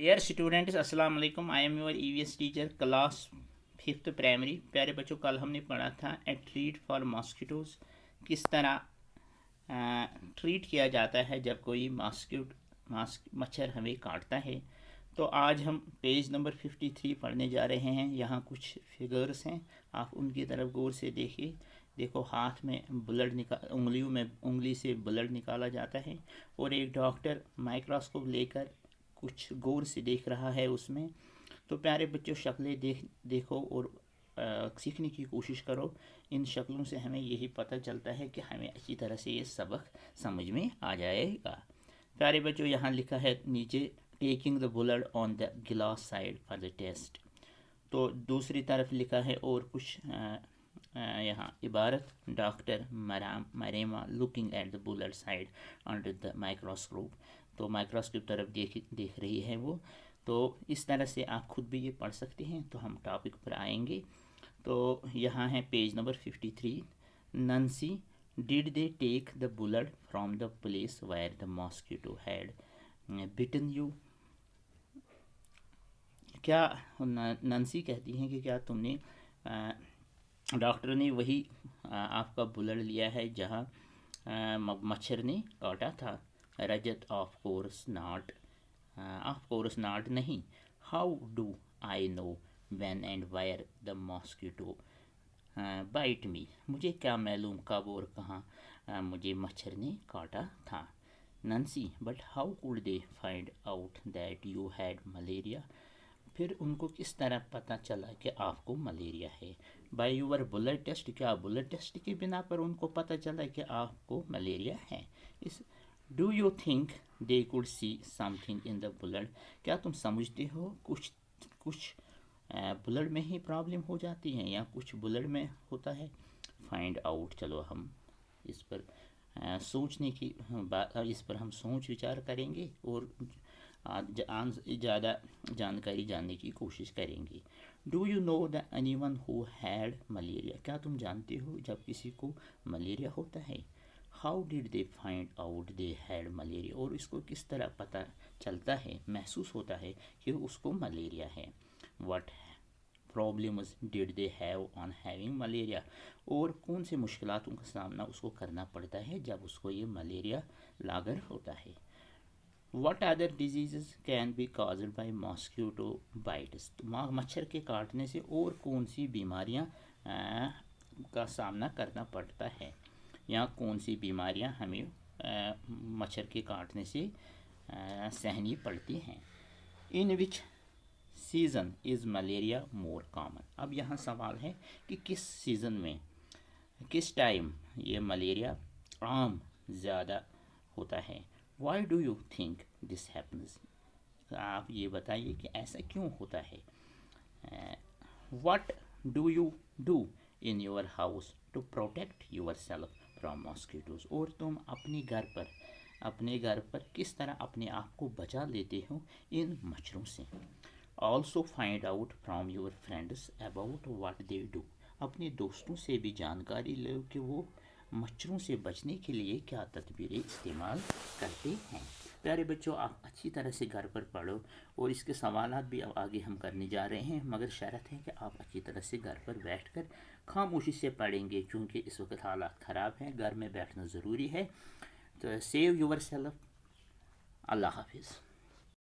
Dear students, अस्सलाम वालेकुम। I am your EVS teacher class 5th primary. प्यारे बच्चों, कल हमने पढ़ा था ए ट्रीट फॉर मॉस्किटोज़, किस तरह ट्रीट किया जाता है जब कोई मच्छर हमें काटता है। तो आज हम पेज नंबर 53 पढ़ने जा रहे हैं। यहाँ कुछ फिगर्स हैं, आप उनकी तरफ गौर से देखिए। देखो, हाथ में ब्लड उंगली से ब्लड निकाला जाता है और एक डॉक्टर माइक्रोस्कोप लेकर कुछ गौर से देख रहा है उसमें। तो प्यारे बच्चों, शक्लें देखो और सीखने की कोशिश करो। इन शक्लों से हमें यही पता चलता है कि हमें अच्छी तरह से ये सबक समझ में आ जाएगा। प्यारे बच्चों, यहाँ लिखा है नीचे, taking the blood on the glass side for the test. तो दूसरी तरफ लिखा है और कुछ यहाँ इबारत, doctor Marema looking at the blood side under the microscope. तो माइक्रोस्कोप तरफ देख रही है वो। तो इस तरह से आप खुद भी ये पढ़ सकते हैं। तो हम टॉपिक पर आएंगे। तो यहाँ है page number 53। Nancy, did they take the blood from the place where the mosquito had bitten you. क्या नंसी कहती हैं कि क्या तुमने डॉक्टर ने वही आपका ब्लड लिया है जहाँ मच्छर ने काटा था। रजत, ऑफ कोर्स नॉट नहीं। How do I know when and where the mosquito bite me. मुझे क्या मालूम कब और कहाँ मुझे मच्छर ने काटा था। Nancy, but how could they find out that you had malaria. फिर उनको किस तरह पता चला कि आपको मलेरिया है। बाय यूर ब्लड टेस्ट, क्या ब्लड टेस्ट के बिना पर उनको पता चला कि आपको मलेरिया है। इस do you think they could see something in the blood. क्या तुम समझते हो कुछ ब्लड में ही प्रॉब्लम हो जाती है या कुछ ब्लड में होता है। फाइंड आउट, चलो हम इस पर सोचने की बात, इस पर हम सोच विचार करेंगे और ज़्यादा जानकारी जानने की कोशिश करेंगे। Do you know the anyone who had malaria. क्या तुम जानते हो जब किसी को मलेरिया होता है। How did they find out they had malaria. और इसको किस तरह पता चलता है, महसूस होता है कि उसको मलेरिया है। What problems did they have on having malaria. और कौन से मुश्किलातों का सामना उसको करना पड़ता है जब उसको ये मलेरिया लागर होता है। What other disease can be caused by mosquito bytes. मच्छर के काटने से और कौन सी बीमारियां का सामना करना पड़ता है, या कौन सी बीमारियां हमें मच्छर के काटने से सहनी पड़ती हैं। In which season is malaria more common. अब यहाँ सवाल है कि किस सीज़न में, किस टाइम ये मलेरिया आम ज़्यादा होता है। Why do you think this happens. आप ये बताइए कि ऐसा क्यों होता है। What do you do in your house to protect yourself from mosquitoes. और तुम अपने घर पर किस तरह अपने आप को बचा लेते हो इन मच्छरों से। Also find out from your friends about what they do. अपने दोस्तों से भी जानकारी लो कि वो मच्छरों से बचने के लिए क्या तदबीरें इस्तेमाल करते हैं। प्यारे बच्चों, आप अच्छी तरह से घर पर पढ़ो और इसके सवालात भी अब आगे हम करने जा रहे हैं, मगर शर्त है कि आप अच्छी तरह से घर पर बैठकर खामोशी से पढ़ेंगे, क्योंकि इस वक्त हालात ख़राब हैं, घर में बैठना ज़रूरी है। तो सेव योर सेल्फ। अल्लाह हाफिज़।